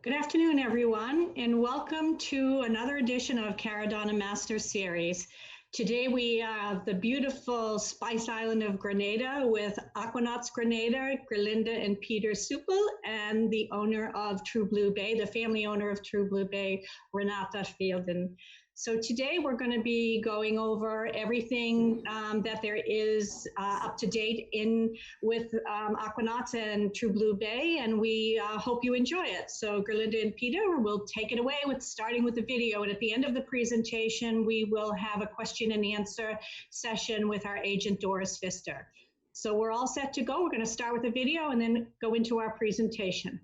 Good afternoon, everyone, and welcome to another edition of Caradonna Master Series. Today we have the beautiful Spice Island of Grenada with Aquanauts Grenada, Gerlinda and Peter Supel, and the owner of True Blue Bay, the family owner of True Blue Bay, Renata Fielden. So today we're going to be going over everything that there is up to date with Aquanauts and True Blue Bay, and we hope you enjoy it. So Gerlinda and Peter will take it away with starting with the video, and at the end of the presentation we will have a question and answer session with our agent Doris Pfister. So we're all set to go. We're going to start with the video and then go into our presentation.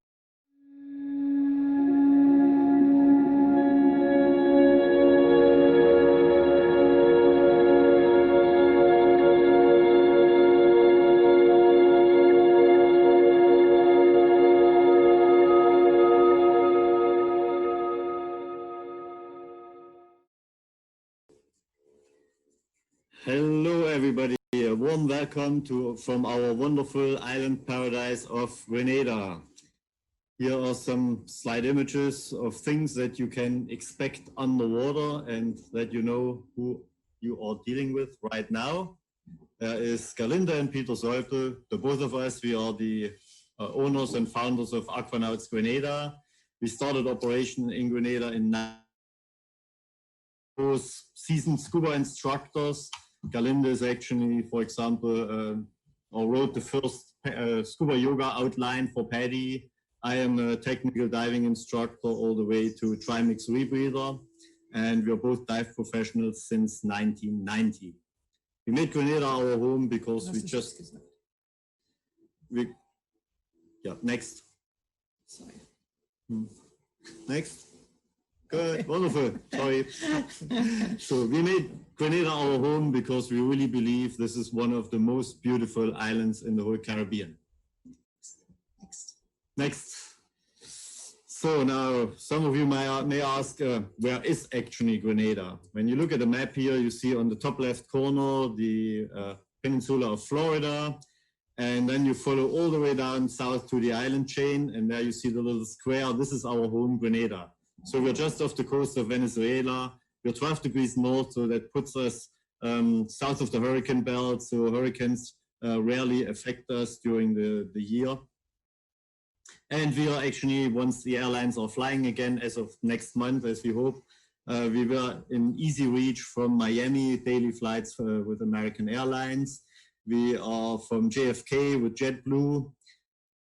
Hello, everybody. A warm welcome from our wonderful island paradise of Grenada. Here are some slide images of things that you can expect underwater and that you know who you are dealing with right now. There is Gerlinda and Peter Supel. The both of us, we are the owners and founders of Aquanauts Grenada. We started operation in Grenada in seasoned scuba instructors. Gerlinda is actually, for example, wrote the first scuba yoga outline for Paddy. I am a technical diving instructor all the way to Trimix rebreather, and we are both dive professionals since 1990. We made Grenada our home because next. Sorry. Next. Good, wonderful, sorry. So we made Grenada our home because we really believe this is one of the most beautiful islands in the whole Caribbean. Next. So now some of you may ask, where is actually Grenada? When you look at the map here, you see on the top left corner the peninsula of Florida, and then you follow all the way down south to the island chain, and there you see the little square. This is our home, Grenada. So we're just off the coast of Venezuela. We're 12 degrees north, so that puts us south of the hurricane belt. So hurricanes rarely affect us during the year. And we are actually, once the airlines are flying again as of next month, as we hope, we were in easy reach from Miami, daily flights with American Airlines. We are from JFK with JetBlue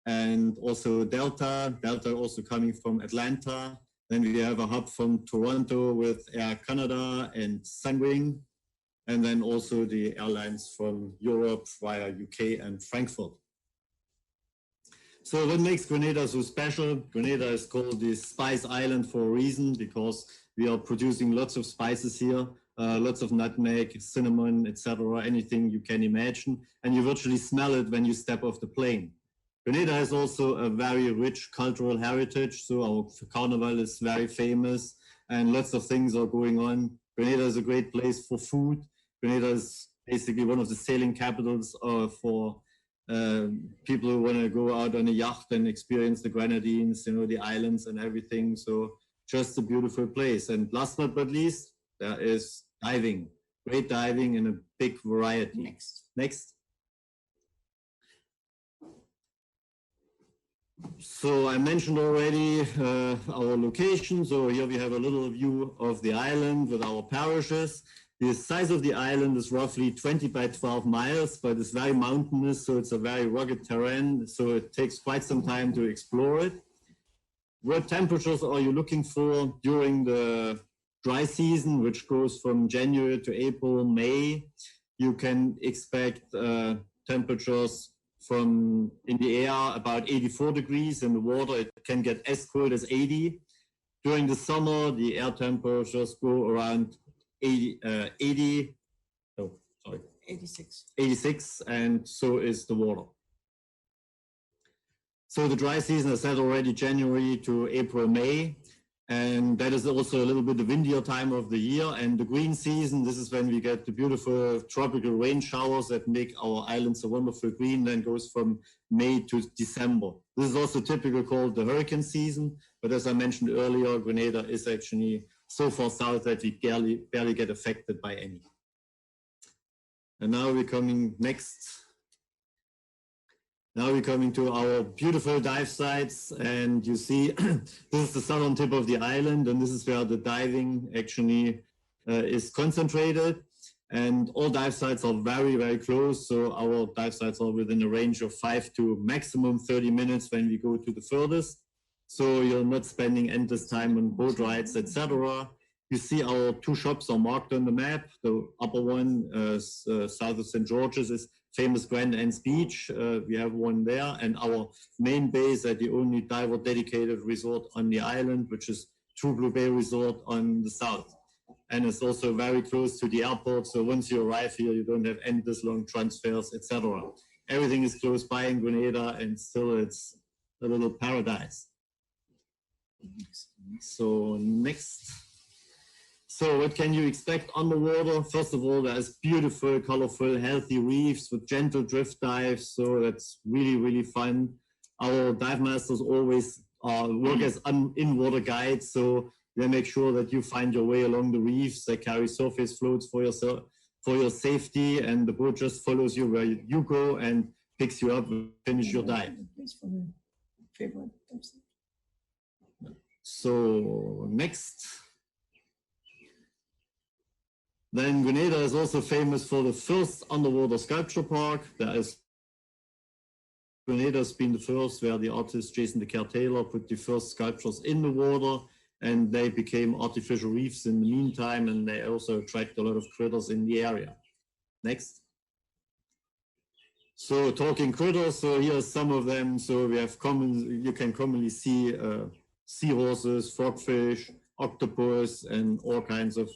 and also Delta also coming from Atlanta. Then we have a hub from Toronto with Air Canada and Sunwing, and then also the airlines from Europe via UK and Frankfurt. So what makes Grenada so special? Grenada is called the Spice Island for a reason, because we are producing lots of spices here, lots of nutmeg, cinnamon, etc., anything you can imagine, and you virtually smell it when you step off the plane. Grenada has also a very rich cultural heritage, so our carnival is very famous and lots of things are going on. Grenada is a great place for food. Grenada is basically one of the sailing capitals for people who want to go out on a yacht and experience the Grenadines, you know, the islands and everything. So just a beautiful place. And last but not least, there is diving, great diving in a big variety. Next. So I mentioned already our location. So here we have a little view of the island with our parishes. The size of the island is roughly 20 by 12 miles, but it's very mountainous, so it's a very rugged terrain. So it takes quite some time to explore it. What temperatures are you looking for during the dry season, which goes from January to April, May? You can expect temperatures from in the air about 84 degrees. In the water, it can get as cold as 80. During the summer, the air temperatures go around 86, and so is the water. So the dry season, I said already, January to April, May. And that is also a little bit the windier time of the year. And the green season, this is when we get the beautiful tropical rain showers that make our island so wonderful green, then goes from May to December. This is also typically called the hurricane season. But as I mentioned earlier, Grenada is actually so far south that we barely get affected by any. And now we're coming next. Now we're coming to our beautiful dive sites, and you see this is the southern tip of the island, and this is where the diving actually is concentrated. And all dive sites are very, very close. So our dive sites are within a range of 5 to maximum 30 minutes when we go to the furthest. So you're not spending endless time on boat rides, etc. You see our 2 shops are marked on the map. The upper one, south of St. George's, is famous Grand Anse Beach. We have one there, and our main base at the only diver dedicated resort on the island, which is True Blue Bay Resort on the south. And it's also very close to the airport. So once you arrive here, you don't have endless long transfers, etc. Everything is close by in Grenada, and still it's a little paradise. So next. So what can you expect underwater? First of all, there's beautiful, colorful, healthy reefs with gentle drift dives. So that's really, really fun. Our dive masters always work as in-water guides. So they make sure that you find your way along the reefs. They carry surface floats for your safety, and the boat just follows you where you go and picks you up and finish your dive. So next. Then Grenada is also famous for the first underwater sculpture park. Grenada's been the first where the artist Jason de Taylor put the first sculptures in the water, and they became artificial reefs in the meantime, and they also attract a lot of critters in the area. Next. So talking critters, so here are some of them. So we have you can commonly see seahorses, frogfish, octopus, and all kinds of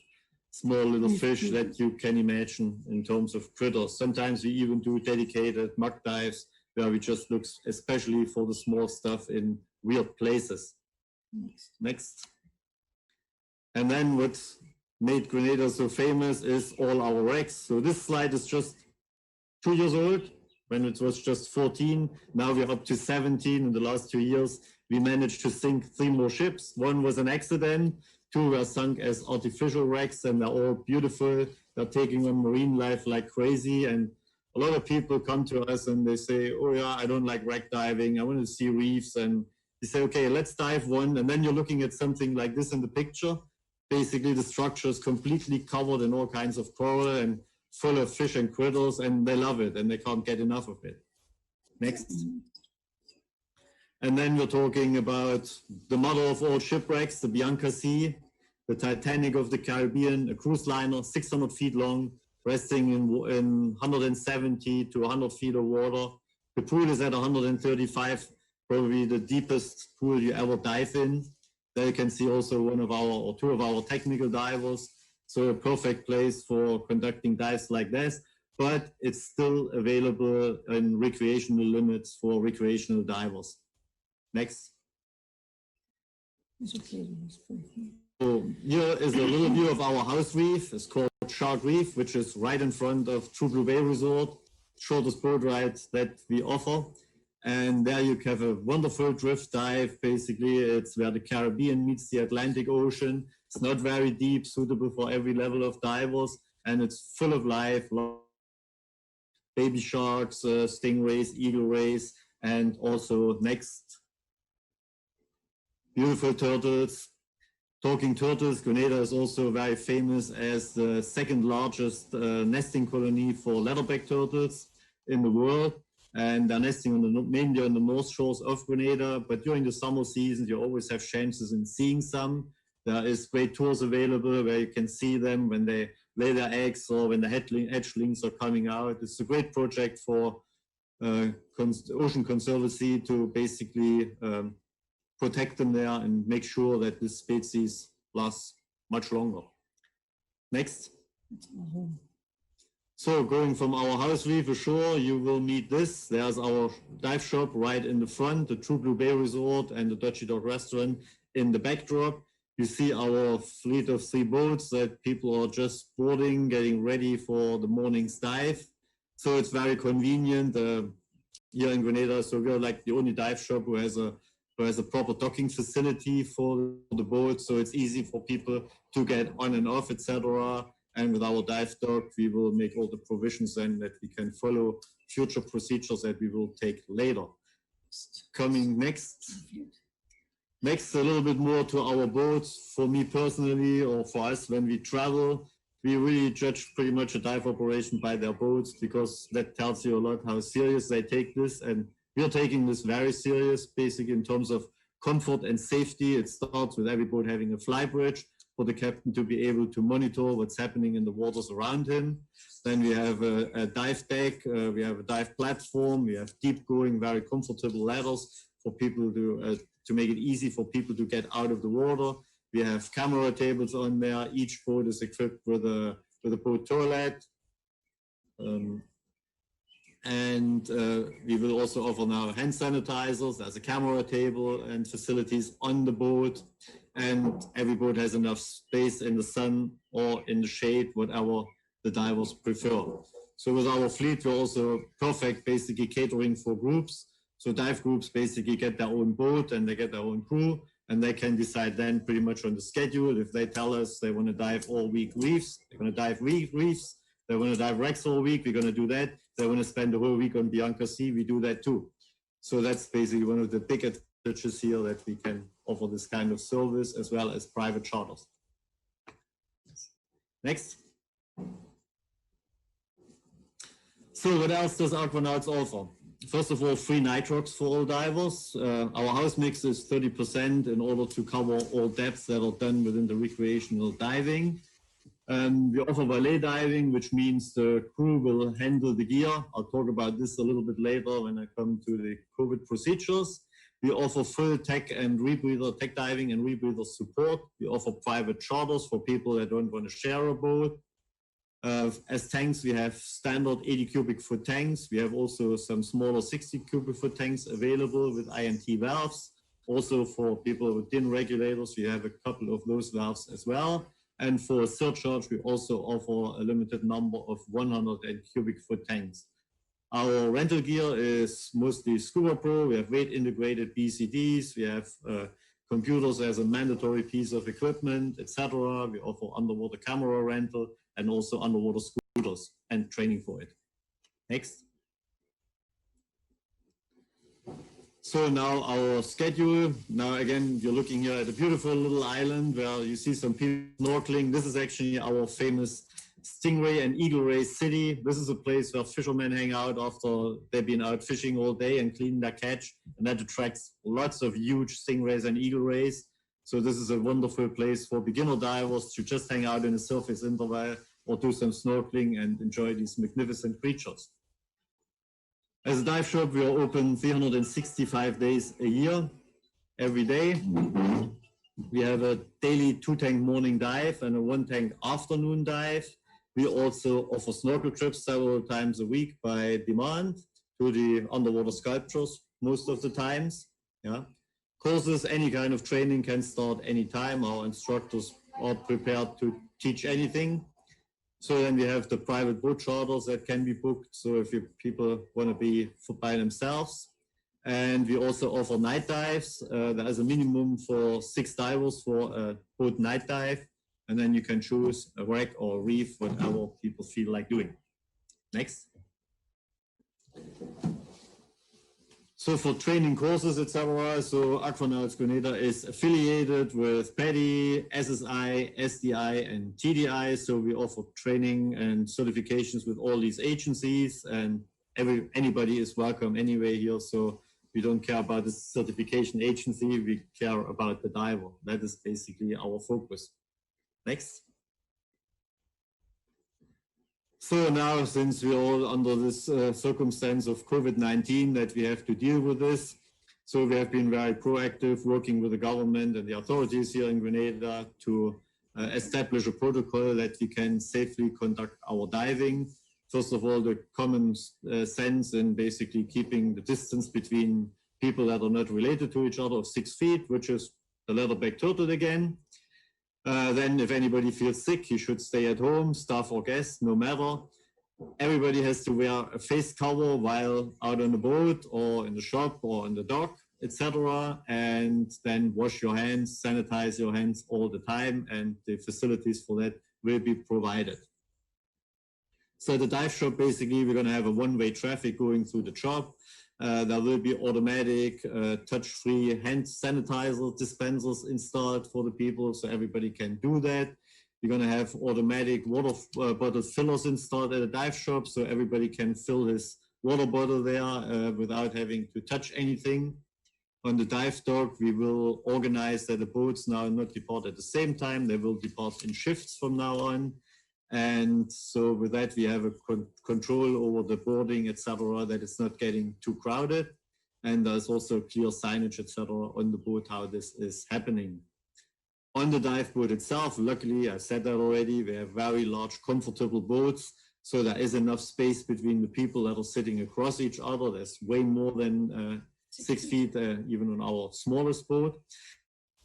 small little fish that you can imagine in terms of critters. Sometimes we even do dedicated muck dives where we just look especially for the small stuff in weird places. Next. And then what made Grenada so famous is all our wrecks. So this slide is just 2 years old, when it was just 14. Now we're up to 17 in the last 2 years. We managed to sink 3 more ships. 1 was an accident. 2 were sunk as artificial wrecks, and they're all beautiful. They're taking on marine life like crazy. And a lot of people come to us and they say, oh yeah, I don't like wreck diving. I want to see reefs. And you say, okay, let's dive one. And then you're looking at something like this in the picture. Basically, the structure is completely covered in all kinds of coral and full of fish and critters, and they love it and they can't get enough of it. Next. And then we're talking about the mother of all shipwrecks, the Bianca Sea, the Titanic of the Caribbean, a cruise liner 600 feet long, resting in 170 to 100 feet of water. The pool is at 135, probably the deepest pool you ever dive in. There you can see also 2 of our technical divers. So a perfect place for conducting dives like this, but it's still available in recreational limits for recreational divers. Next. So here is a little view of our house reef. It's called Shark Reef, which is right in front of True Blue Bay Resort, shortest boat ride that we offer. And there you have a wonderful drift dive. Basically, it's where the Caribbean meets the Atlantic Ocean. It's not very deep, suitable for every level of divers, and it's full of life. Baby sharks, stingrays, eagle rays, and also next. Beautiful turtles. Talking turtles, Grenada is also very famous as the 2nd largest nesting colony for leatherback turtles in the world. And they're nesting mainly on the north shores of Grenada. But during the summer season, you always have chances in seeing some. There is great tours available where you can see them when they lay their eggs or when the hatchlings are coming out. It's a great project for Ocean Conservancy to basically protect them there and make sure that this species lasts much longer. Next. So going from our house reef ashore, you will meet this. There's our dive shop right in the front, the True Blue Bay Resort and the Dutchy Dog restaurant in the backdrop. You see our fleet of 3 boats that people are just boarding, getting ready for the morning's dive. So it's very convenient here in Grenada. So we're like the only dive shop who has a proper docking facility for the boat. So it's easy for people to get on and off, etc. And with our dive dock, we will make all the provisions then that we can follow future procedures that we will take later. Coming next, a little bit more to our boats. For me personally, or for us when we travel, we really judge pretty much a dive operation by their boats, because that tells you a lot how serious they take this. And we're taking this very serious, basically in terms of comfort and safety. It starts with every boat having a fly bridge for the captain to be able to monitor what's happening in the waters around him. Then we have a dive deck, we have a dive platform, we have deep going, very comfortable ladders for people to make it easy for people to get out of the water. We have camera tables on there. Each boat is equipped with a boat toilet. We will also offer now hand sanitizers. There's a camera table and facilities on the boat. And every boat has enough space in the sun or in the shade, whatever the divers prefer. So with our fleet, we're also perfect, basically catering for groups. So dive groups basically get their own boat and they get their own crew, and they can decide then pretty much on the schedule. If they tell us they want to dive all week reefs, they're going to dive reefs. They want to dive wrecks all week, we're going to do that. They want to spend the whole week on Bianca Sea, we do that too. So that's basically one of the big advantages here, that we can offer this kind of service as well as private charters. Next. So what else does Aquanauts offer? First of all, free nitrox for all divers. Our house mix is 30% in order to cover all depths that are done within the recreational diving. We offer valet diving, which means the crew will handle the gear. I'll talk about this a little bit later when I come to the COVID procedures. We offer full tech and rebreather, tech diving and rebreather support. We offer private charters for people that don't want to share a boat. As tanks, we have standard 80 cubic foot tanks. We have also some smaller 60 cubic foot tanks available with INT valves. Also for people with DIN regulators, we have a couple of those valves as well. And for a surcharge, we also offer a limited number of 100 cubic foot tanks. Our rental gear is mostly Scuba Pro. We have weight integrated BCDs. We have computers as a mandatory piece of equipment, etc. We offer underwater camera rental and also underwater scooters and training for it. Next. So now our schedule. Now again, you're looking here at a beautiful little island where you see some people snorkeling. This is actually our famous Stingray and Eagle Ray City. This is a place where fishermen hang out after they've been out fishing all day and cleaning their catch, and that attracts lots of huge stingrays and eagle rays. So this is a wonderful place for beginner divers to just hang out in a surface interval or do some snorkeling and enjoy these magnificent creatures. As a dive shop, we are open 365 days a year, every day. We have a daily 2-tank morning dive and a 1-tank afternoon dive. We also offer snorkel trips several times a week by demand to the underwater sculptures most of the times. Yeah. Courses, any kind of training can start anytime. Our instructors are prepared to teach anything. So then we have the private boat charters that can be booked. So if people want to be by themselves. And we also offer night dives. There is a minimum for 6 divers for a boat night dive. And then you can choose a wreck or a reef, whatever people feel like doing. Next. So for training courses, etc., so Aquanauts Grenada is affiliated with PADI, SSI, SDI, and TDI. So we offer training and certifications with all these agencies, and anybody is welcome anyway here. So we don't care about the certification agency, we care about the diver. That is basically our focus. Next. So now, since we're all under this circumstance of COVID-19 that we have to deal with this, so we have been very proactive working with the government and the authorities here in Grenada to establish a protocol that we can safely conduct our diving. First of all, the common sense in basically keeping the distance between people that are not related to each other of 6 feet, which is the leatherback turtle again. Then if anybody feels sick, he should stay at home, staff or guests, no matter. Everybody has to wear a face cover while out on the boat or in the shop or on the dock, etc. And then wash your hands, sanitize your hands all the time, and the facilities for that will be provided. So the dive shop, basically, we're going to have a one-way traffic going through the shop. There will be automatic touch-free hand sanitizer dispensers installed for the people, so everybody can do that. We're going to have automatic water bottle fillers installed at a dive shop, so everybody can fill his water bottle there without having to touch anything. On the dive dock, we will organize that the boats now not depart at the same time. They will depart in shifts from now on. And so with that, we have a control over the boarding, etc., that it's not getting too crowded. And there's also clear signage, etc., on the boat how this is happening. On the dive boat itself, luckily, I said that already, we have very large, comfortable boats. So there is enough space between the people that are sitting across each other. There's way more than 6 feet, even on our smallest boat.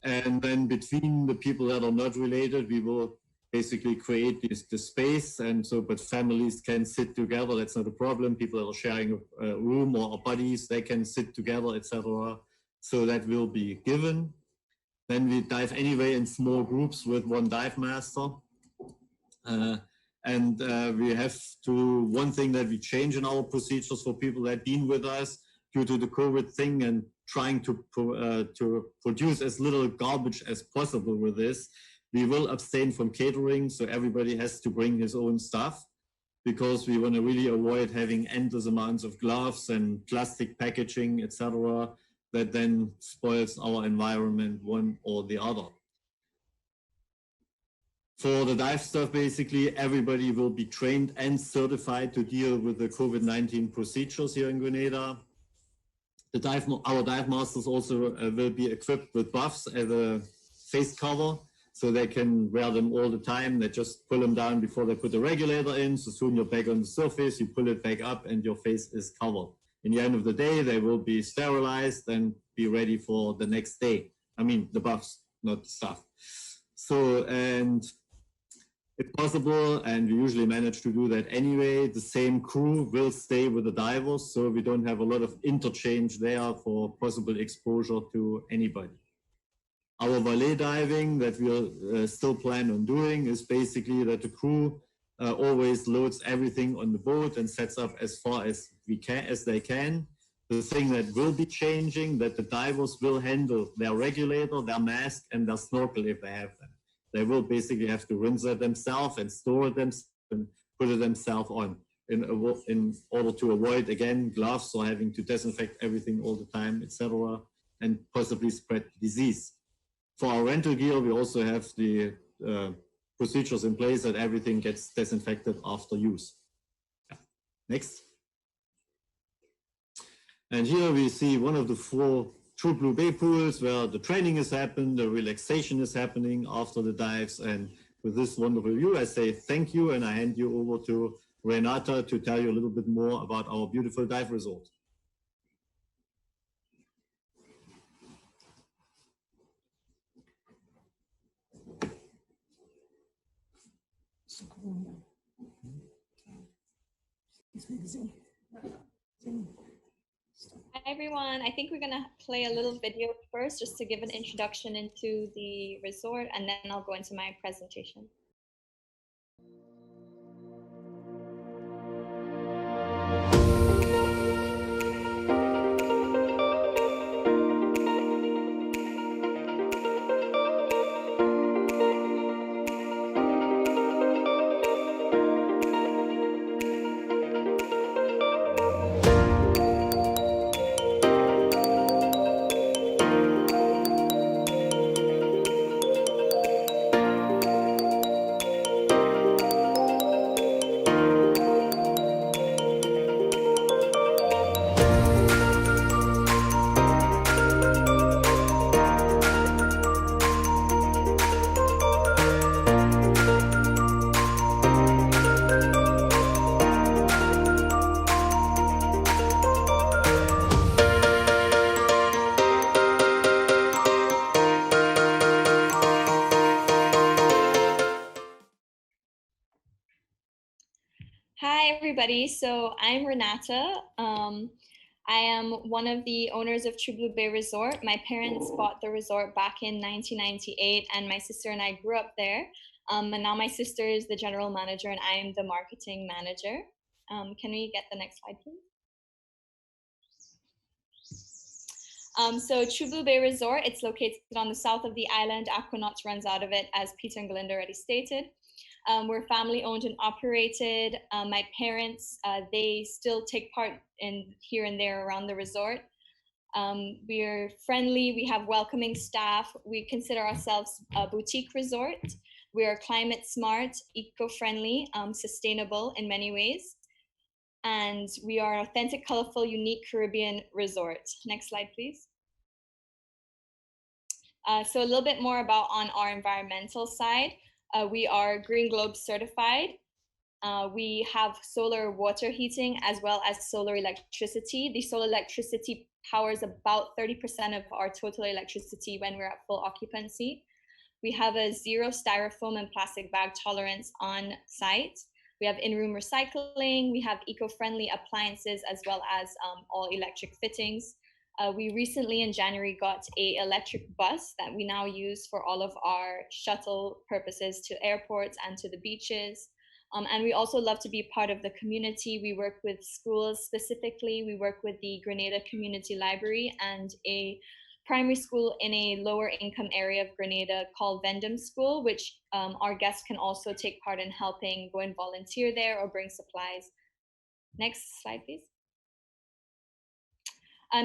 And then between the people that are not related, we will basically create the space. And so, but families can sit together. That's not a problem. People that are sharing a room or buddies, they can sit together, etc. So that will be given. Then we dive anyway in small groups with one dive master. We have to, one thing that we change in our procedures for people that have been with us due to the COVID thing and trying to produce as little garbage as possible with this, we will abstain from catering. So everybody has to bring his own stuff because we want to really avoid having endless amounts of gloves and plastic packaging, etc., that then spoils our environment, one or the other. For the dive stuff, basically, everybody will be trained and certified to deal with the COVID-19 procedures here in Grenada. Our dive masters also will be equipped with buffs as a face cover, so they can wear them all the time. They just pull them down before they put the regulator in. So soon you're back on the surface, you pull it back up and your face is covered. In the end of the day, they will be sterilized and be ready for the next day. I mean, the buffs, not the stuff. So, and if possible, and we usually manage to do that anyway, the same crew will stay with the divers, so we don't have a lot of interchange there for possible exposure to anybody. Our valet diving that we'll still plan on doing is basically that the crew always loads everything on the boat and sets up as far as they can. The thing that will be changing, that the divers will handle their regulator, their mask, and their snorkel if they have them. They will basically have to rinse it themselves and store it themselves and put it themselves on in order to avoid, again, gloves or having to disinfect everything all the time, etc., and possibly spread disease. For our rental gear, we also have the procedures in place that everything gets disinfected after use. Yeah. Next. And here we see one of the 4 True Blue Bay pools where the training is happening, the relaxation is happening after the dives. And with this wonderful view, I say thank you, and I hand you over to Renata to tell you a little bit more about our beautiful dive resort. Hi everyone, I think we're gonna play a little video first just to give an introduction into the resort, and then I'll go into my presentation. everybody. So I'm Renata. I am one of the owners of True Blue Bay Resort. My parents bought the resort back in 1998, and my sister and I grew up there. And now my sister is the general manager and I am the marketing manager. Can we get the next slide, please? So True Blue Bay Resort, it's located on the south of the island. Aquanauts runs out of it, as Peter and Galinda already stated. We're family owned and operated. My parents, they still take part in here and there around the resort. We're friendly, we have welcoming staff. We consider ourselves a boutique resort. We are climate smart, eco-friendly, sustainable in many ways. And we are an authentic, colorful, unique Caribbean resort. Next slide, please. So a little bit more about on our environmental side. We are Green Globe certified. We have solar water heating as well as solar electricity. The solar electricity powers about 30% of our total electricity when we're at full occupancy. We have a 0 styrofoam and plastic bag tolerance on site. We have in-room recycling. We have eco-friendly appliances as well as all electric fittings. We recently in January got an electric bus that we now use for all of our shuttle purposes to airports and to the beaches. And we also love to be part of the community. We work with schools specifically. We work with the Grenada Community Library and a primary school in a lower income area of Grenada called Vendom School, which our guests can also take part in helping go and volunteer there or bring supplies. Next slide, please.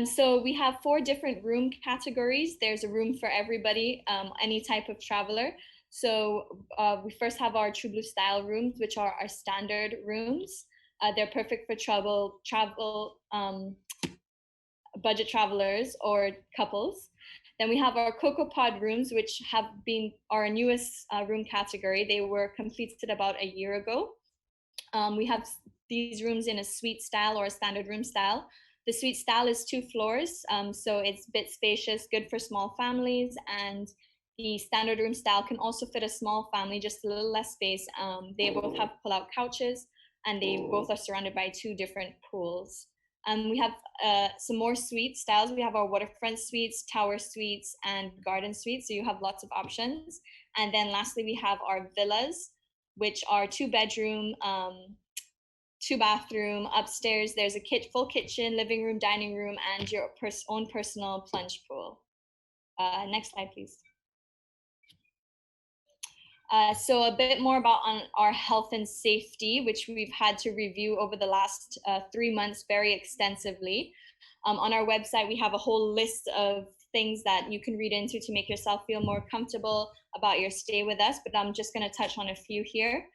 So we have 4 different room categories. There's a room for everybody, any type of traveler. So we first have our True Blue style rooms, which are our standard rooms. They're perfect for budget travelers or couples. Then we have our Cocoa Pod rooms, which have been our newest room category. They were completed about a year ago. We have these rooms in a suite style or a standard room style. The suite style is 2 floors, so it's a bit spacious, good for small families, and the standard room style can also fit a small family, just a little less space. They both have pull-out couches, and they both are surrounded by 2 different pools. We have some more suite styles. We have our waterfront suites, tower suites, and garden suites, so you have lots of options. And then lastly, we have our villas, which are 2 bedroom, 2 bathroom. Upstairs, there's a full kitchen, living room, dining room, and your own personal plunge pool. Next slide, please. So a bit more about on our health and safety, which we've had to review over the last 3 months very extensively. On our website, we have a whole list of things that you can read into to make yourself feel more comfortable about your stay with us, but I'm just going to touch on a few here.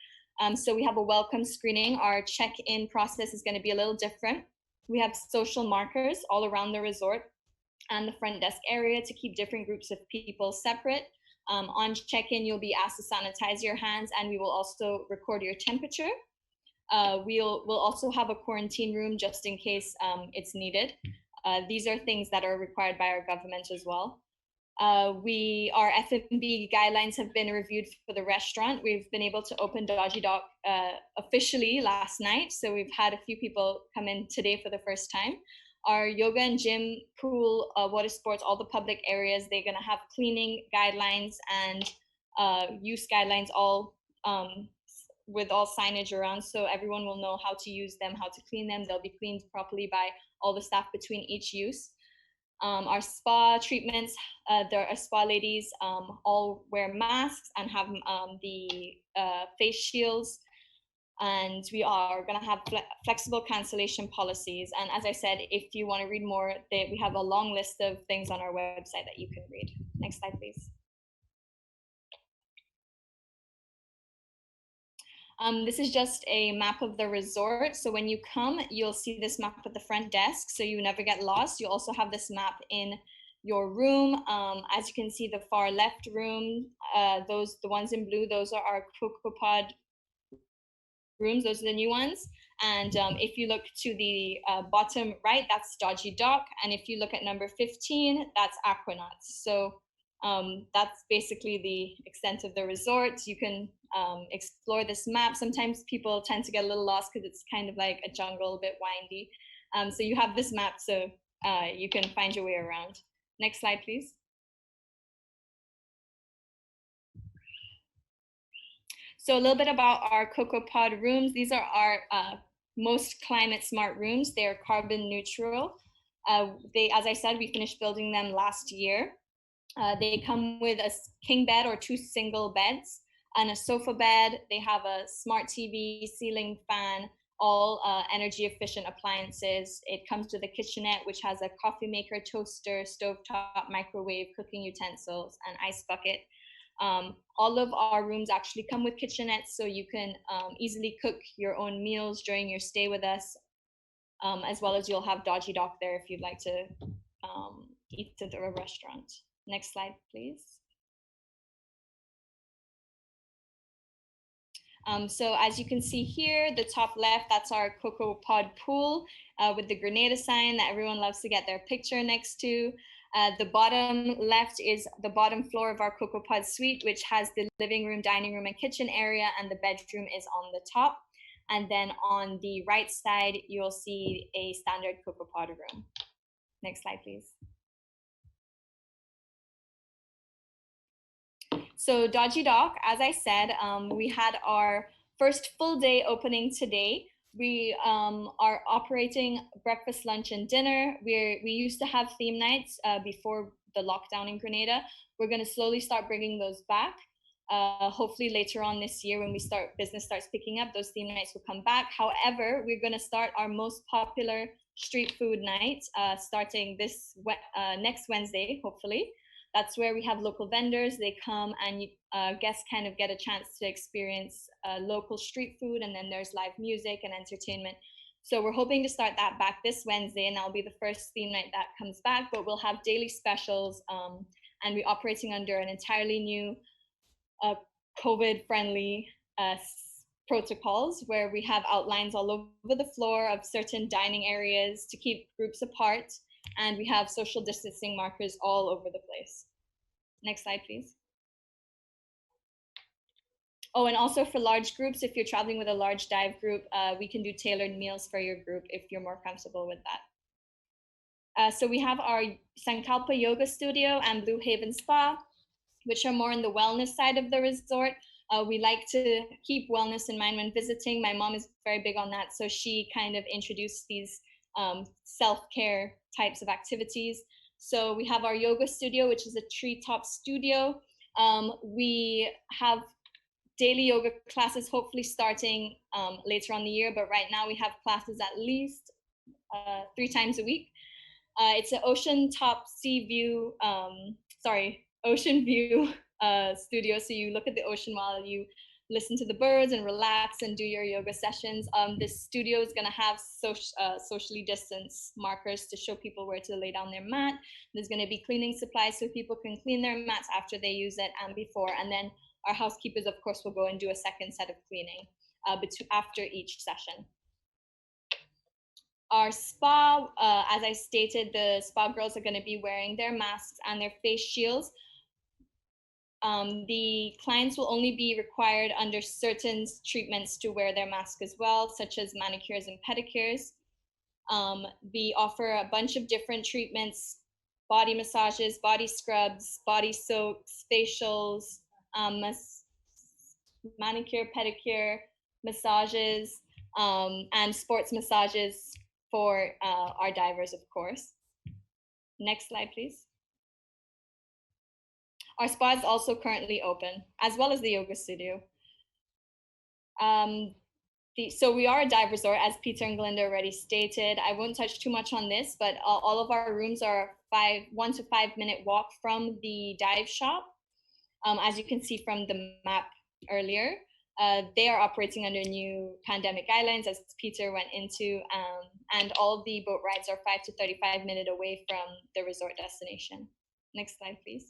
So we have a welcome screening. Our check-in process is going to be a little different. We have social markers all around the resort and the front desk area to keep different groups of people separate. On check-in, you'll be asked to sanitize your hands, and we will also record your temperature. We'll also have a quarantine room just in case it's needed. These are things that are required by our government as well. Our F&B guidelines have been reviewed for the restaurant. We've been able to open Dodgy Dock officially last night, so we've had a few people come in today for the first time. Our yoga and gym, pool, water sports, all the public areas, they're going to have cleaning guidelines and use guidelines, all with all signage around, so everyone will know how to use them, how to clean them. They'll be cleaned properly by all the staff between each use. Our spa treatments, there are spa ladies all wear masks and have the face shields. And we are going to have flexible cancellation policies. And as I said, if you want to read more, we have a long list of things on our website that you can read. Next slide, please. This is just a map of the resort. So when you come, you'll see this map at the front desk, so you never get lost. You also have this map in your room. As you can see, the far left room, the ones in blue, those are our Cocoa Pod rooms. Those are the new ones. And if you look to the bottom right, that's Dodgy Dock. And if you look at number 15, that's Aquanauts. So That's basically the extent of the resort. You can explore this map. Sometimes people tend to get a little lost because it's kind of like a jungle, a bit windy. So you have this map, so you can find your way around. Next slide, please. So a little bit about our CocoaPod rooms. These are our most climate smart rooms. They're carbon neutral. As I said, we finished building them last year. They come with a king bed or 2 single beds and a sofa bed. They have a smart TV, ceiling fan, all energy efficient appliances. It comes with a kitchenette, which has a coffee maker, toaster, stovetop, microwave, cooking utensils, and ice bucket. All of our rooms actually come with kitchenettes, so you can easily cook your own meals during your stay with us, as well as you'll have Dodgy Dock there if you'd like to eat at a restaurant. Next slide, please. So as you can see here, the top left, that's our CocoaPod pool with the Grenada sign that everyone loves to get their picture next to. The bottom left is the bottom floor of our CocoaPod suite, which has the living room, dining room, and kitchen area, and the bedroom is on the top. And then on the right side, you'll see a standard CocoaPod room. Next slide, please. So Dodgy Dock, as I said, we had our first full day opening today. We are operating breakfast, lunch, and dinner. We used to have theme nights before the lockdown in Grenada. We're going to slowly start bringing those back. Hopefully later on this year, when business starts picking up, those theme nights will come back. However, we're going to start our most popular street food night starting this next Wednesday, hopefully. That's where we have local vendors. They come and guests kind of get a chance to experience local street food, and then there's live music and entertainment. So we're hoping to start that back this Wednesday, and that'll be the first theme night that comes back, but we'll have daily specials, and we're operating under an entirely new COVID-friendly protocols, where we have outlines all over the floor of certain dining areas to keep groups apart. And we have social distancing markers all over the place. Next slide, please. Oh, and also for large groups, if you're traveling with a large dive group, we can do tailored meals for your group if you're more comfortable with that. So we have our Sankalpa Yoga Studio and Blue Haven Spa, which are more on the wellness side of the resort. We like to keep wellness in mind when visiting. My mom is very big on that, so she kind of introduced these self-care types of activities. So we have our yoga studio, which is a treetop studio. We have daily yoga classes, hopefully starting later on the year, but right now we have classes at least 3 times a week. It's an ocean view studio. So you look at the ocean while you listen to the birds and relax and do your yoga sessions. This studio is going to have socially distanced markers to show people where to lay down their mat. There's going to be cleaning supplies so people can clean their mats after they use it and before. And then our housekeepers, of course, will go and do a second set of cleaning after each session. Our spa, as I stated, the spa girls are going to be wearing their masks and their face shields. The clients will only be required under certain treatments to wear their mask as well, such as manicures and pedicures. We offer a bunch of different treatments: body massages, body scrubs, body soaks, facials, manicure, pedicure, massages, and sports massages for our divers, of course. Next slide, please. Our spa is also currently open, as well as the yoga studio. So we are a dive resort, as Peter and Glinda already stated. I won't touch too much on this, but all of our rooms are 1 to 5 minute walk from the dive shop. As you can see from the map earlier, they are operating under new pandemic guidelines, as Peter went into, and all of the boat rides are 5 to 35 minutes away from the resort destination. Next slide, please.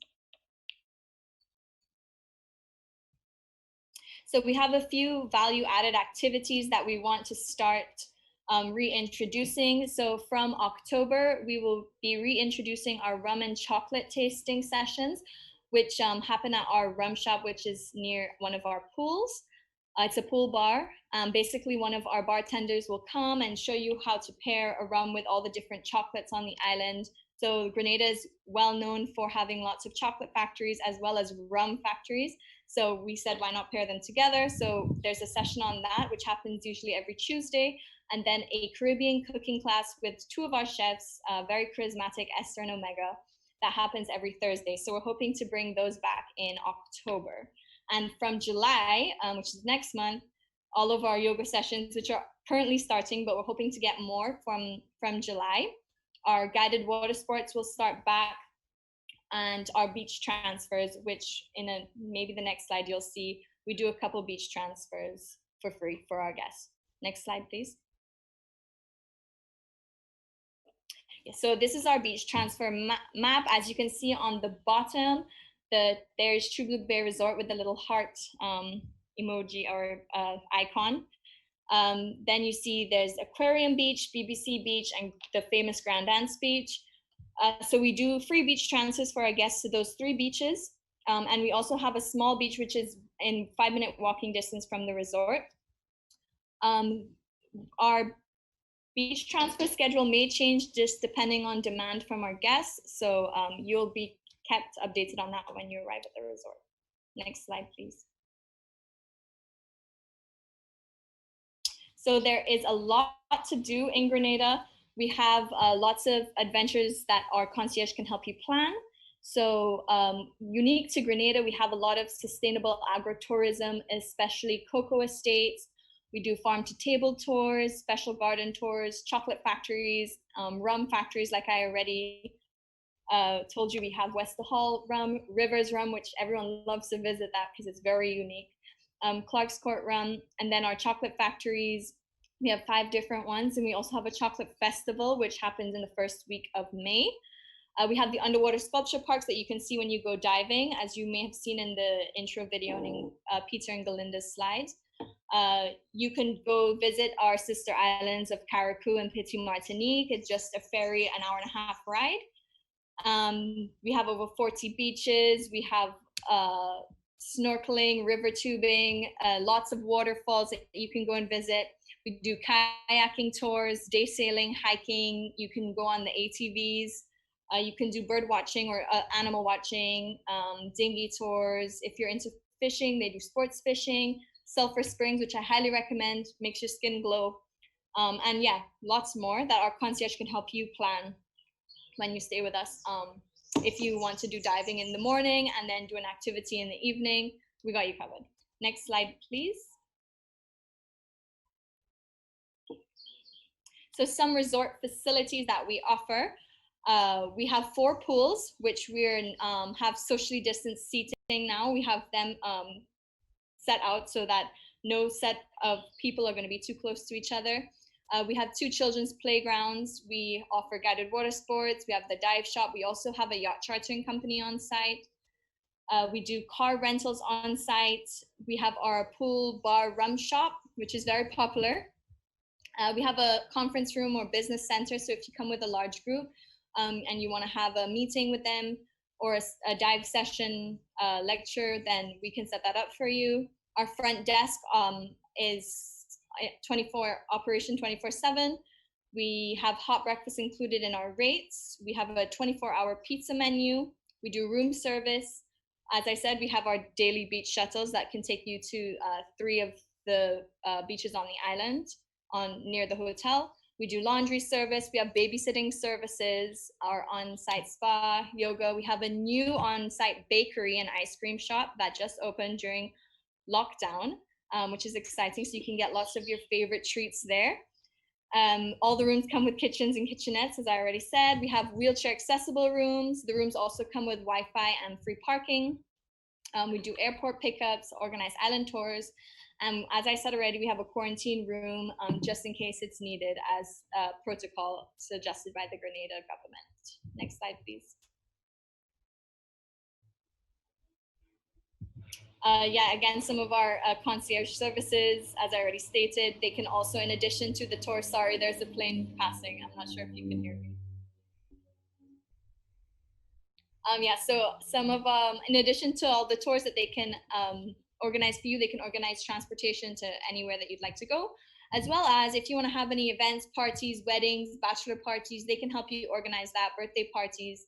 So we have a few value-added activities that we want to start reintroducing. So from October, we will be reintroducing our rum and chocolate tasting sessions. which happen at our rum shop, which is near one of our pools. It's a pool bar. Basically, one of our bartenders will come and show you how to pair a rum with all the different chocolates on the island. So Grenada is well known for having lots of chocolate factories as well as rum factories. So we said, why not pair them together? So there's a session on that, which happens usually every Tuesday. And then a Caribbean cooking class with two of our chefs, very charismatic, Esther and Omega, that happens every Thursday. So we're hoping to bring those back in October. And from July, which is next month, all of our yoga sessions, which are currently starting, but we're hoping to get more from July. Our guided water sports will start back, and our beach transfers, which maybe the next slide you'll see, we do a couple beach transfers for free for our guests. Next slide, please. So this is our beach transfer map. As you can see on the bottom, there's True Blue Bay Resort with the little heart emoji or icon. Then you see there's Aquarium Beach, BBC Beach, and the famous Grand Dance Beach. So we do free beach transfers for our guests to those 3 beaches. And we also have a small beach, which is in 5-minute walking distance from the resort. Our beach transfer schedule may change just depending on demand from our guests. So you'll be kept updated on that when you arrive at the resort. Next slide, please. So there is a lot to do in Grenada. We have lots of adventures that our concierge can help you plan. So unique to Grenada, we have a lot of sustainable agrotourism, especially cocoa estates. We do farm to table tours, special garden tours, chocolate factories, rum factories, like I already told you. We have West Hall rum, Rivers rum, which everyone loves to visit that because it's very unique. Clark's Court rum, and then our chocolate factories. We have 5 different ones, and we also have a chocolate festival, which happens in the first week of May. We have the underwater sculpture parks that you can see when you go diving, as you may have seen in the intro video in Peter and Galinda's slides. You can go visit our sister islands of Carriacou and Petit Martinique. It's just a ferry, an hour-and-a-half ride. We have over 40 beaches. We have snorkeling, river tubing, lots of waterfalls that you can go and visit. We do kayaking tours, day sailing, hiking. You can go on the ATVs. You can do bird watching or animal watching, dinghy tours. If you're into fishing, they do sports fishing, sulfur springs, which I highly recommend, makes your skin glow. And yeah, lots more that our concierge can help you plan when you stay with us. If you want to do diving in the morning and then do an activity in the evening, we got you covered. Next slide, please. So some resort facilities that we offer. We have 4 pools, which we have socially distanced seating now. We have them set out so that no set of people are going to be too close to each other. We have 2 children's playgrounds. We offer guided water sports. We have the dive shop. We also have a yacht chartering company on site. We do car rentals on site. We have our pool bar rum shop, which is very popular. We have a conference room or business center. So if you come with a large group and you want to have a meeting with them or a dive session lecture, then we can set that up for you. Our front desk is 24/7. We have hot breakfast included in our rates. We have a 24-hour pizza menu. We do room service. As I said, we have our daily beach shuttles that can take you to 3 of the beaches on the island near the hotel. We do laundry service. We have babysitting services, our on-site spa, yoga. We have a new on-site bakery and ice cream shop that just opened during lockdown, which is exciting. So you can get lots of your favorite treats there. All the rooms come with kitchens and kitchenettes, as I already said. We have wheelchair accessible rooms. The rooms also come with Wi-Fi and free parking. We do airport pickups, organized island tours. As I said already, we have a quarantine room just in case it's needed as protocol suggested by the Grenada government. Next slide, please. Yeah, again, some of our concierge services, as I already stated, they can also, in addition to the tour, sorry, there's a plane passing. I'm not sure if you can hear me. Yeah, so some of in addition to all the tours that they can organize for you, they can organize transportation to anywhere that you'd like to go, as well as if you want to have any events, parties, weddings, bachelor parties, they can help you organize that. Birthday parties,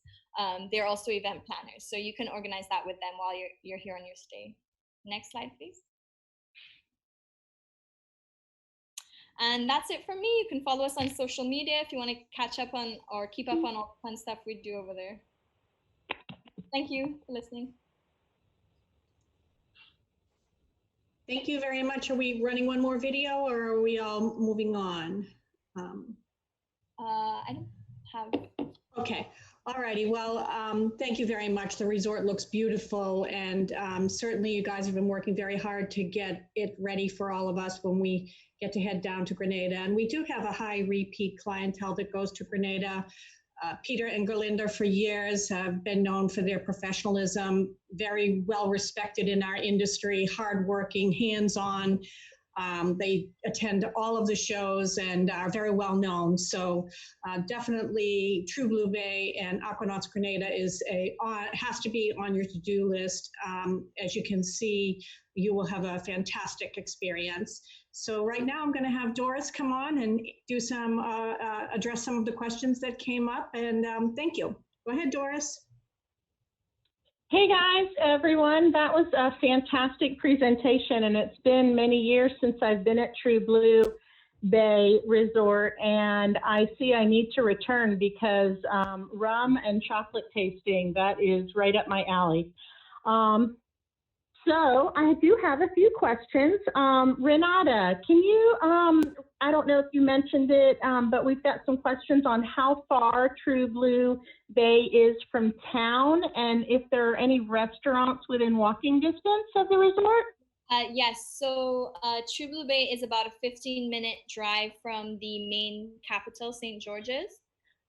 they're also event planners, so you can organize that with them while you're here on your stay. Next slide, please. And that's it from me. You can follow us on social media if you want to catch up on or keep up on all the fun stuff we do over there. Thank you for listening. Thank you very much. Are we running one more video or are we all moving on? I don't have. Okay. All righty. Well, thank you very much. The resort looks beautiful, and certainly you guys have been working very hard to get it ready for all of us when we get to head down to Grenada. And we do have a high repeat clientele that goes to Grenada. Peter and Gerlinda for years have been known for their professionalism, very well respected in our industry, hardworking, hands-on. They attend all of the shows and are very well known. So definitely True Blue Bay and Aquanauts Grenada has to be on your to-do list. As you can see, you will have a fantastic experience. So right now I'm going to have Doris come on and do address some of the questions that came up. And thank you. Go ahead, Doris. Hey guys, everyone. That was a fantastic presentation, and it's been many years since I've been at True Blue Bay Resort, and I see I need to return because rum and chocolate tasting, that is right up my alley. So I do have a few questions. Renata, can you, I don't know if you mentioned it, but we've got some questions on how far True Blue Bay is from town and if there are any restaurants within walking distance of the resort. Yes, so True Blue Bay is about a 15-minute drive from the main capital, St. George's.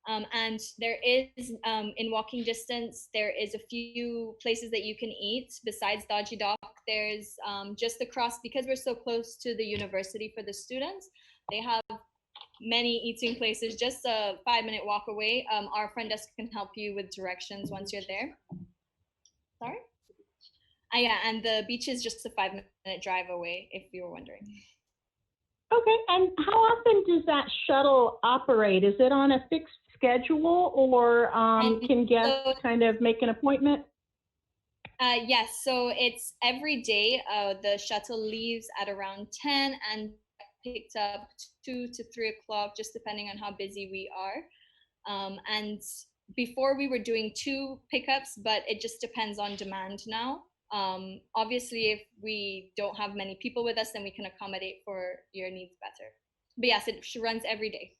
And there is, in walking distance, there is a few places that you can eat besides Dodgy Dock. There's just across, because we're so close to the university for the students, they have many eating places just a 5-minute walk away. Our front desk can help you with directions once you're there. Sorry? Yeah, and the beach is just a 5-minute drive away, if you were wondering. Okay, and how often does that shuttle operate? Is it on a fixed schedule, or can guests kind of make an appointment? Yes, so it's every day. The shuttle leaves at around 10 and picked up 2 to 3 o'clock, just depending on how busy we are. And before we were doing 2 pickups, but it just depends on demand now. Obviously, if we don't have many people with us, then we can accommodate for your needs better. But yes, it runs every day.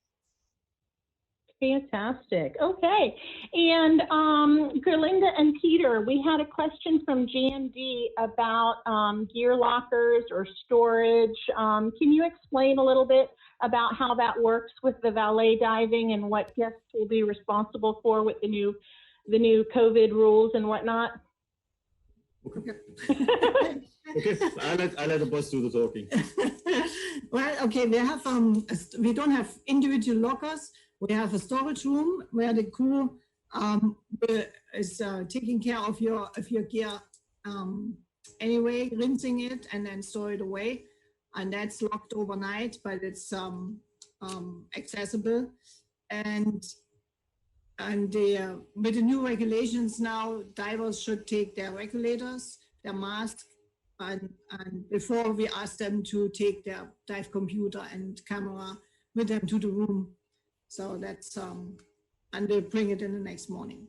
Fantastic. Okay. And Gerlinda and Peter, we had a question from GMD about gear lockers or storage. Can you explain a little bit about how that works with the valet diving and what guests will be responsible for with the new COVID rules and whatnot? Okay. Okay, I let the boss do the talking. Well, okay, we don't have individual lockers. We have a storage room where the crew is taking care of your gear anyway, rinsing it and then store it away. And that's locked overnight, but it's accessible. And with the new regulations now, divers should take their regulators, their mask, and before we ask them to take their dive computer and camera with them to the room. So that's, and they bring it in the next morning.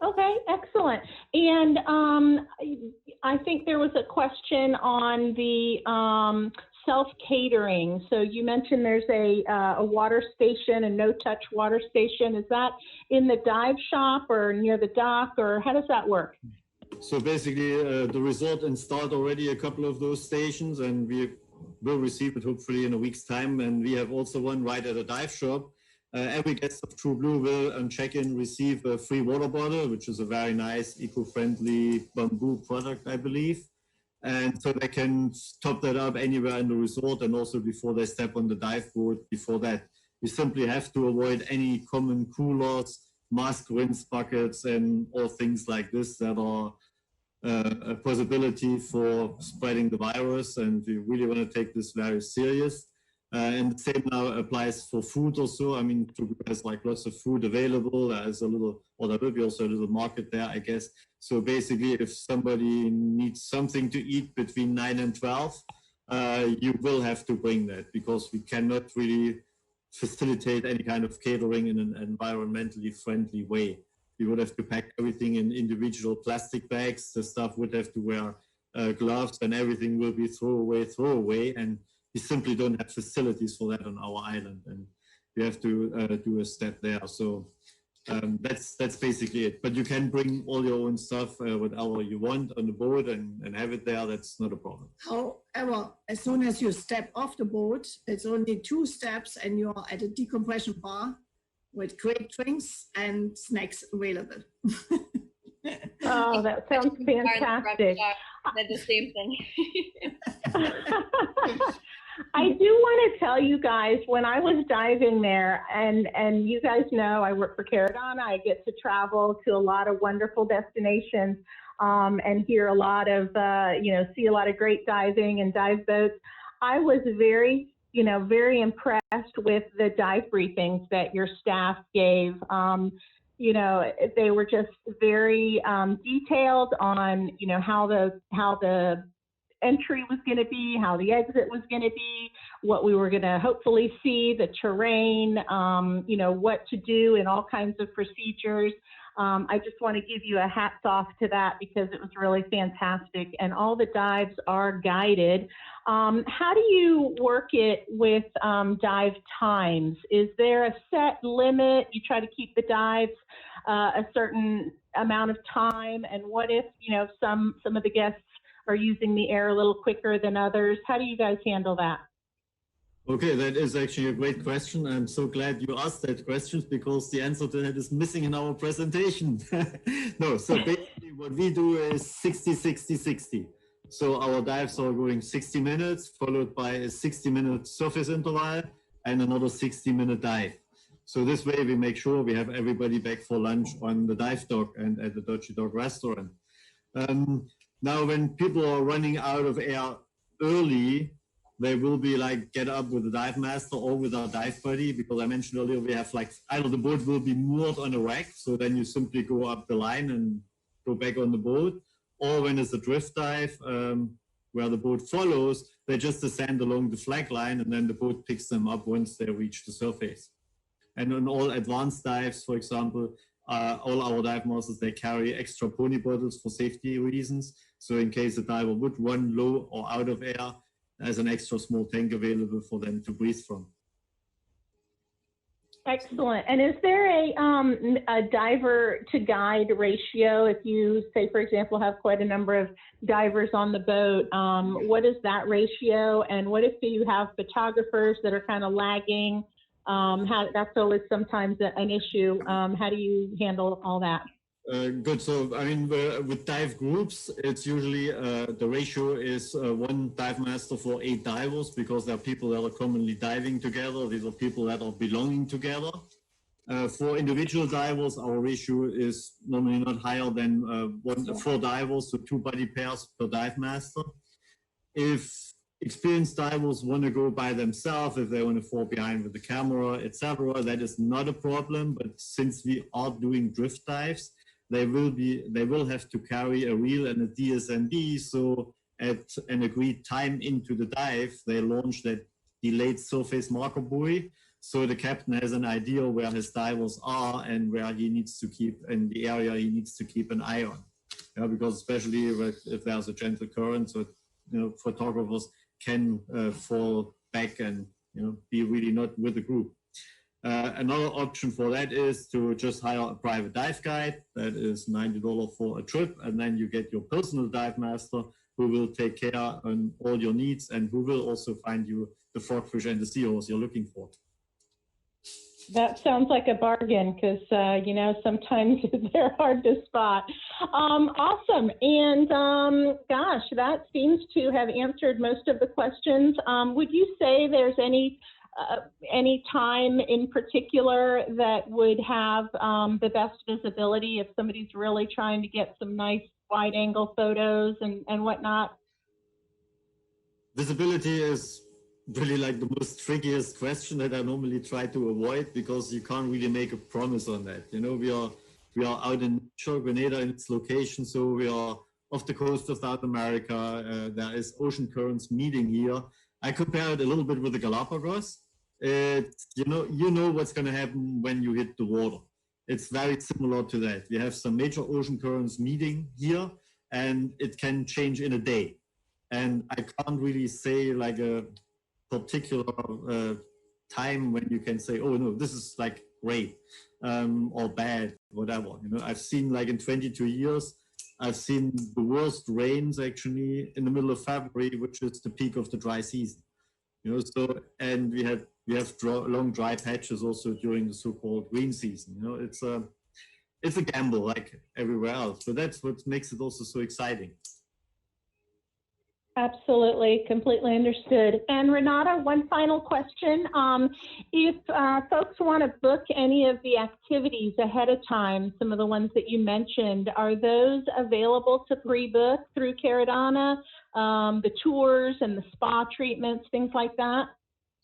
Okay, excellent. And I think there was a question on the self-catering. So you mentioned there's a water station, a no-touch water station. Is that in the dive shop or near the dock, or how does that work? So basically, the resort installed already a couple of those stations, and we will receive it hopefully in a week's time. And we have also one right at a dive shop. Every guest of True Blue will, on check-in, receive a free water bottle, which is a very nice, eco-friendly bamboo product, I believe. And so they can top that up anywhere in the resort, and also before they step on the dive board. Before that, we simply have to avoid any common coolers mask rinse buckets and all things like this that are a possibility for spreading the virus, and we really want to take this very serious. And the same now applies for food also. I mean, there's like lots of food available. There's a little, or there will be also a little market there, I guess. So basically, if somebody needs something to eat between 9 and 12, you will have to bring that, because we cannot really facilitate any kind of catering in an environmentally friendly way. We would have to pack everything in individual plastic bags. The staff would have to wear gloves, and everything will be throw away. And we simply don't have facilities for that on our island, and we have to do a step there. So that's basically it. But you can bring all your own stuff, whatever you want, on the boat and have it there. That's not a problem. However, as soon as you step off the boat, it's only 2 steps and you're at a decompression bar with great drinks and snacks available. Oh, that sounds fantastic. They're the same thing. I do want to tell you guys, when I was diving there, and you guys know I work for Caradonna, I get to travel to a lot of wonderful destinations and hear a lot of, see a lot of great diving and dive boats. I was very impressed with the dive briefings that your staff gave. They were just very detailed on, how the entry was going to be, how the exit was going to be, what we were going to hopefully see, the terrain, what to do in all kinds of procedures. I just want to give you a hats off to that, because it was really fantastic, and all the dives are guided. How do you work it with dive times? Is there a set limit? You try to keep the dives a certain amount of time, and what if some of the guests are using the air a little quicker than others? How do you guys handle that? Okay, that is actually a great question. I'm so glad you asked that question, because the answer to that is missing in our presentation. No, so basically what we do is 60, 60, 60. So our dives are going 60 minutes, followed by a 60-minute surface interval and another 60-minute dive. So this way we make sure we have everybody back for lunch on the dive dock and at the Dodgy Dog restaurant. Now, when people are running out of air early, they will be like, get up with the dive master or with our dive buddy, because I mentioned earlier, we have like, either the boat will be moored on a rack, so then you simply go up the line and go back on the boat. Or when it's a drift dive, where the boat follows, they just descend along the flag line, and then the boat picks them up once they reach the surface. And on all advanced dives, for example, all our dive masters, they carry extra pony bottles for safety reasons. So in case the diver would run low or out of air, there's an extra small tank available for them to breathe from. Excellent. And is there a diver to guide ratio? If you say, for example, have quite a number of divers on the boat, what is that ratio? And what if you have photographers that are kind of lagging? That's always sometimes an issue. How do you handle all that? Good. So, I mean, with dive groups, it's usually the ratio is 1 dive master for 8 divers, because there are people that are commonly diving together. These are people that are belonging together. For individual divers, our ratio is normally not higher than 4 divers, so 2 buddy pairs per dive master. If experienced divers want to go by themselves, if they want to fall behind with the camera, etc., that is not a problem. But since we are doing drift dives, they will have to carry a reel and a DSMB. So at an agreed time into the dive, they launch that delayed surface marker buoy. So the captain has an idea where his divers are and where he needs to keep, in the area he needs to keep an eye on. Yeah, because especially if there's a gentle current, so photographers can fall back and be really not with the group. Another option for that is to just hire a private dive guide. That is $90 for a trip, and then you get your personal dive master who will take care on all your needs and who will also find you the frogfish and the seahorse you're looking for. That sounds like a bargain, because sometimes they're hard to spot. Awesome. And gosh, that seems to have answered most of the questions. Would you say there's any any time in particular that would have the best visibility if somebody's really trying to get some nice wide angle photos and whatnot? Visibility is really like the most trickiest question that I normally try to avoid, because you can't really make a promise on that. You know, we are out in Grenada in its location, so we are off the coast of South America. There is ocean currents meeting here. I compare it a little bit with the Galapagos. You know what's going to happen when you hit the water. It's very similar to that. We have some major ocean currents meeting here, and it can change in a day. And I can't really say like a particular time when you can say, oh no, this is like great or bad, whatever. You know, I've seen like in 22 years, I've seen the worst rains actually in the middle of February, which is the peak of the dry season. You know, so, and we have long dry patches also during the so-called green season. You know, it's a gamble like everywhere else. So that's what makes it also so exciting. Absolutely, completely understood. And Renata, one final question. If folks want to book any of the activities ahead of time, some of the ones that you mentioned, are those available to pre-book through Caradonna, the tours and the spa treatments, things like that?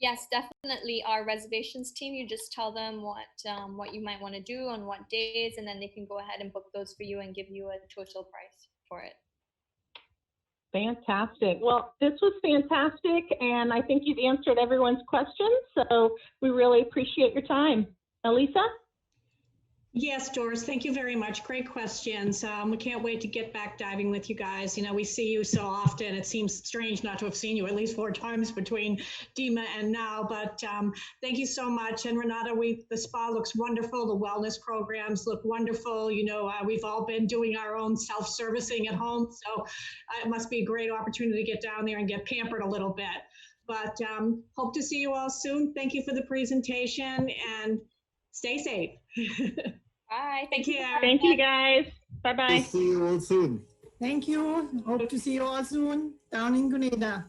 Yes, definitely. Our reservations team, you just tell them what you might want to do on what days, and then they can go ahead and book those for you and give you a total price for it. Fantastic. Well, this was fantastic, and I think you've answered everyone's questions, so we really appreciate your time. Elisa? Yes, Doris, thank you very much. Great questions. We can't wait to get back diving with you guys. You know, we see you so often. It seems strange not to have seen you at least 4 times between DEMA and now, but thank you so much. And Renata, the spa looks wonderful. The wellness programs look wonderful. You know, we've all been doing our own self-servicing at home, so it must be a great opportunity to get down there and get pampered a little bit. But hope to see you all soon. Thank you for the presentation, and stay safe. Bye. Thank you. Thank you, guys. Bye-bye. See you all soon. Thank you. Hope to see you all soon down in Grenada.